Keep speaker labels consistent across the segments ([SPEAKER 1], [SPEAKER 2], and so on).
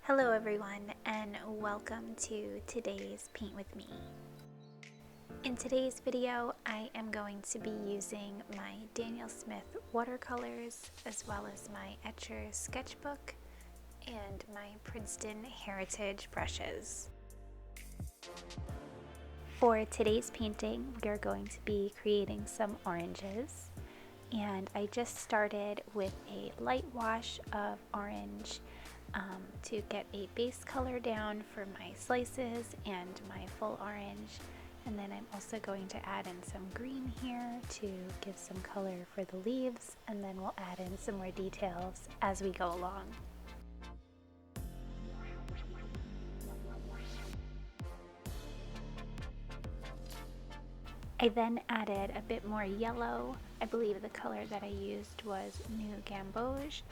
[SPEAKER 1] Hello everyone and welcome to today's Paint With Me. In today's video I am going to be using my Daniel Smith watercolors as well as my Etchr sketchbook and my Princeton heritage brushes. For today's painting we are going to be creating some oranges, and I just started with a light wash of orange to get a base color down for my slices and my full orange, and then I'm also going to add in some green here to give some color for the leaves, and then we'll add in some more details as we go along. I then added a bit more yellow. I believe the color that I used was New Gamboge.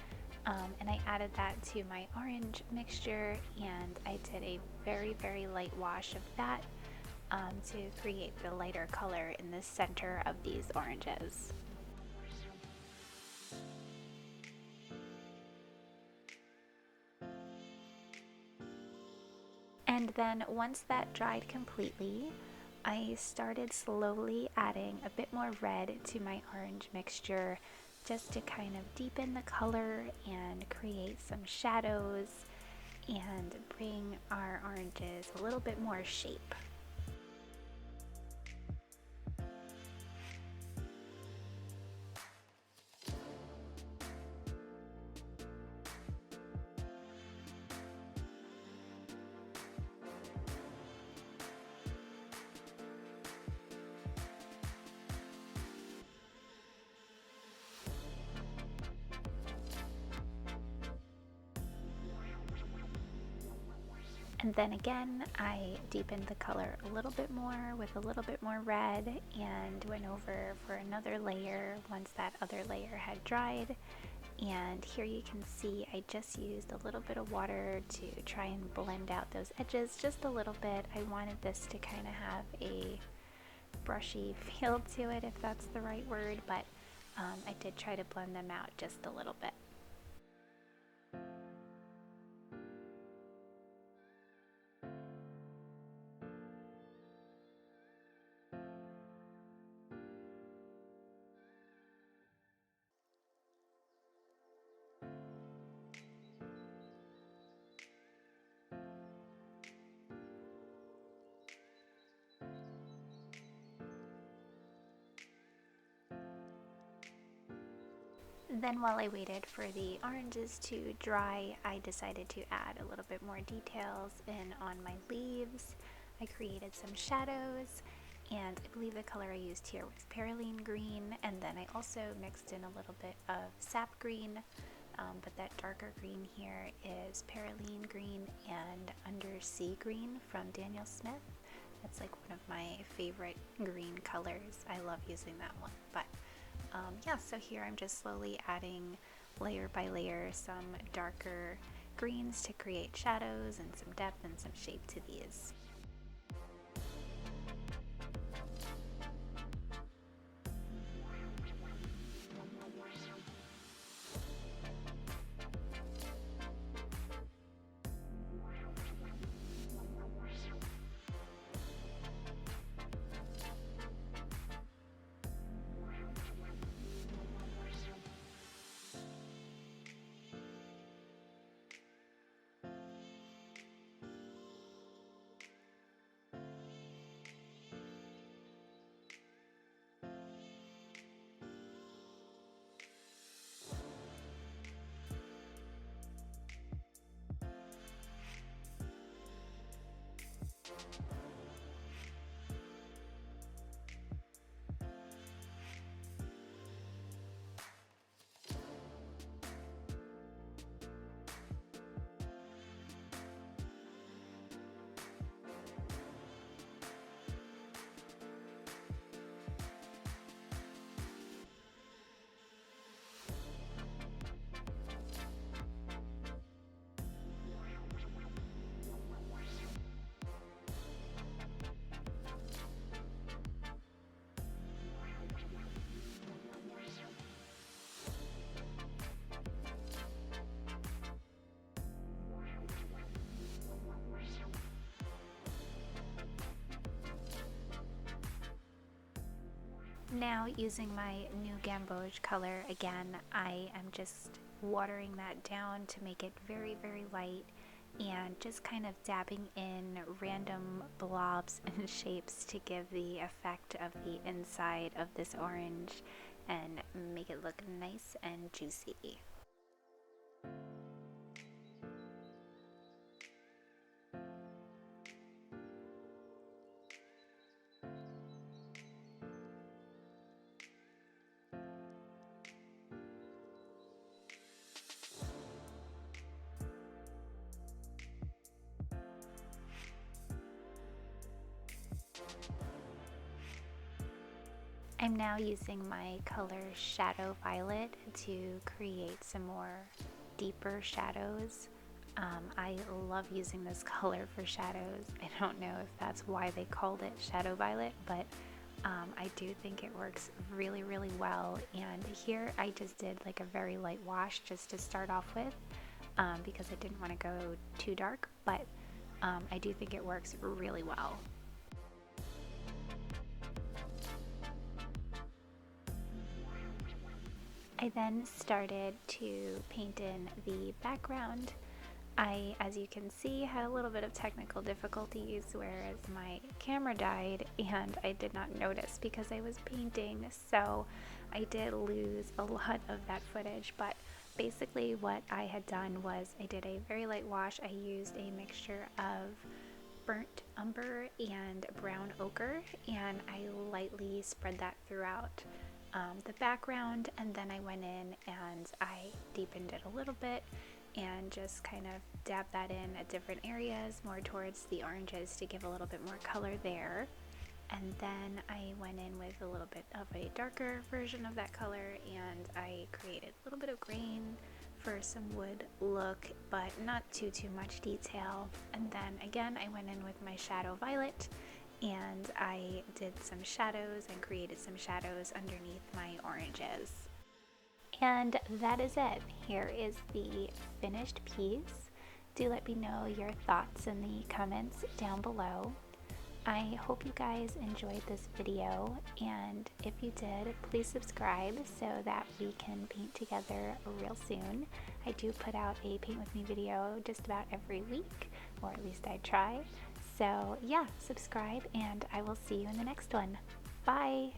[SPEAKER 1] And I added that to my orange mixture, and I did a very light wash of that to create the lighter color in the center of these oranges. And then once that dried completely, I started slowly adding a bit more red to my orange mixture, just to kind of deepen the color and create some shadows and bring our oranges a little bit more shape. And then again, I deepened the color a little bit more with a little bit more red and went over for another layer once that other layer had dried. And here you can see I just used a little bit of water to try and blend out those edges just a little bit. I wanted this to kind of have a brushy feel to it, if that's the right word, but I did try to blend them out just a little bit. Then while I waited for the oranges to dry, I decided to add a little bit more details in on my leaves. I created some shadows, and I believe the color I used here was perylene green, and then I also mixed in a little bit of sap green, but that darker green here is perylene green and undersea green from Daniel Smith. That's like one of my favorite green colors. I love using that one. But yeah, so here I'm just slowly adding layer by layer some darker greens to create shadows and some depth and some shape to these. Now, using my new gamboge color again, I am just watering that down to make it very, very light and just kind of dabbing in random blobs and shapes to give the effect of the inside of this orange and make it look nice and juicy. I'm now using my color Shadow Violet to create some more deeper shadows. I love using this color for shadows. I don't know if that's why they called it Shadow Violet, but I do think it works really, really well. And here I just did like a very light wash just to start off with because I didn't want to go too dark, but I do think it works really well. I then started to paint in the background. I, as you can see, had a little bit of technical difficulties, whereas my camera died and I did not notice because I was painting, so I did lose a lot of that footage. But basically what I had done was I did a very light wash. I used a mixture of burnt umber and brown ochre, and I lightly spread that throughout the background, and then I went in and I deepened it a little bit and just kind of dabbed that in at different areas, more towards the oranges to give a little bit more color there. And then I went in with a little bit of a darker version of that color and I created a little bit of grain for some wood look, but not too much detail. And then again I went in with my Shadow Violet and I did some shadows and created some shadows underneath my oranges. And that is it. Here is the finished piece. Do let me know your thoughts in the comments down below. I hope you guys enjoyed this video, and if you did, please subscribe so that we can paint together real soon. I do put out a paint with me video just about every week, or at least I try. So yeah, subscribe and I will see you in the next one. Bye!